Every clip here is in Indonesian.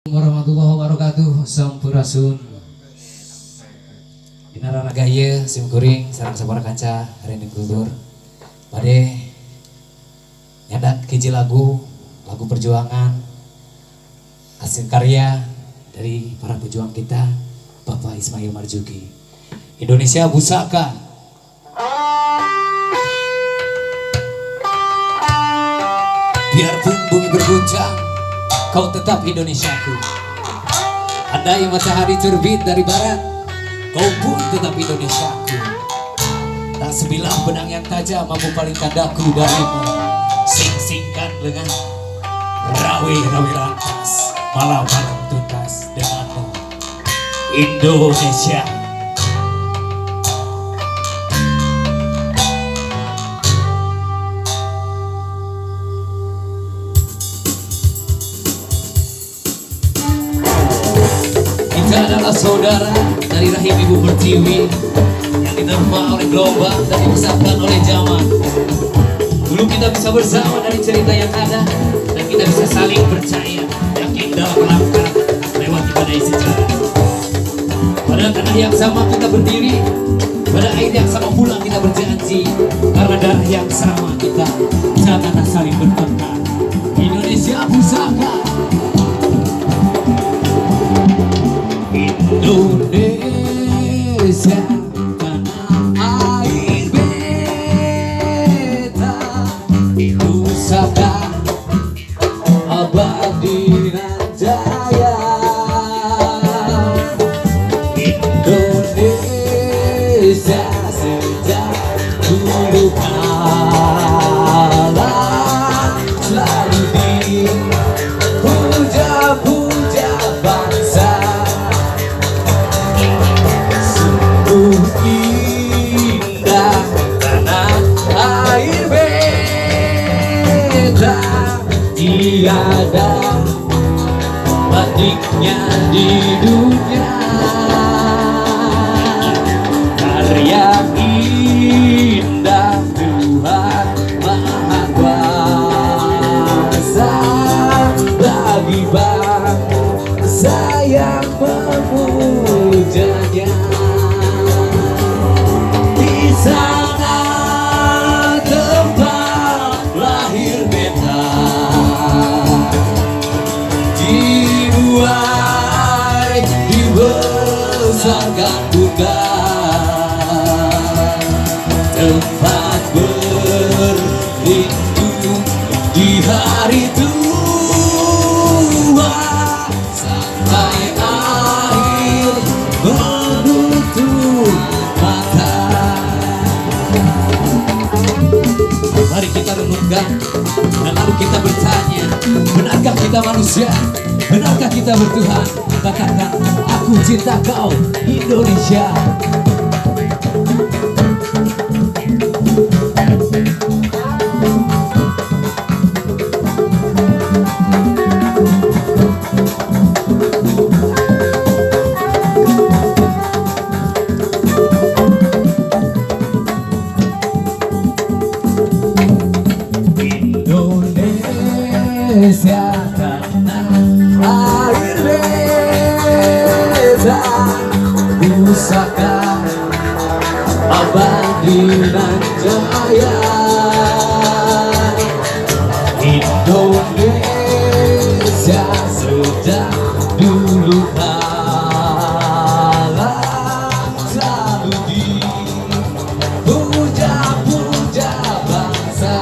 Warahmatullahi wabarakatuh. Sampurasun. Dina ragaya sim kuring sareng sabaraha kanca harening kultur. Bade nyadak hiji lagu perjuangan hasil karya dari para pejuang kita Bapak Ismail Marzuki. Indonesia Pusaka. Biarpun bumi berguncang, kau tetap Indonesiaku. Andai matahari terbit dari barat, kau pun tetap Indonesiaku. Tak sebilah benang yang tajam mampu palingkan daku darimu. Sing-singkan lengan, rawi-rawi rantas, malam-malam tuntas denganmu, Indonesia. Kita adalah saudara dari rahim ibu pertiwi yang diterpa oleh gelombang dan dibesarkan oleh zaman. Dulu kita bisa bersama dari cerita yang ada, dan kita bisa saling percaya, yakin dalam langkah lewati badai sejarah. Pada tanah yang sama kita berdiri, pada air yang sama pula kita berjanji, karena darah yang sama kita janganlah saling bertengkar. Indonesia Pusaka. Indonesia tanah air beta, pusaka abadi nan jaya. Indonesia sejak dulu kala selalu dipuja-puja bangsa. Indah tanah air beta, tiada bandingnya di dunia. Karya indah Tuhan Maha Kuasa bagi bangsa yang memujanya. Sana tempat lahir beta, dibuai dibesarkan bunda, tempat berlindung di hari tua sampai akhir menutup mata. Mari kita renungkan dan lalu kita bertanya, benarkah kita manusia? Benarkah kita bertuhan? Katakan, aku cinta kau Indonesia. Indonesia tanah air beta, pusaka abadi nan jaya. Indonesia sejak dulu kala selalu dipuja-puja bangsa.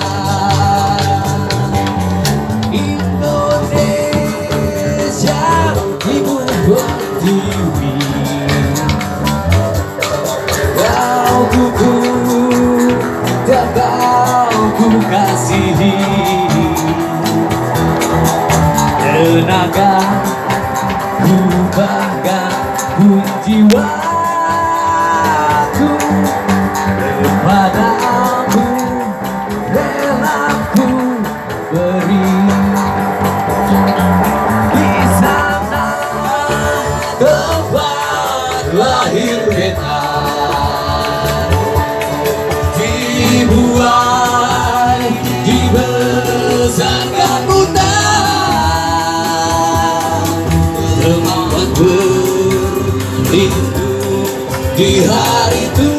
Indonesia ibu pertiwi, kau ku dan kau ku kasihi. Tenaga ku bangga pun jiwaku kepadamu rela ku beri. Di sana tempat lahir beta, dibuai dibesarkan bunda, di hari tua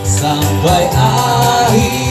sampai akhir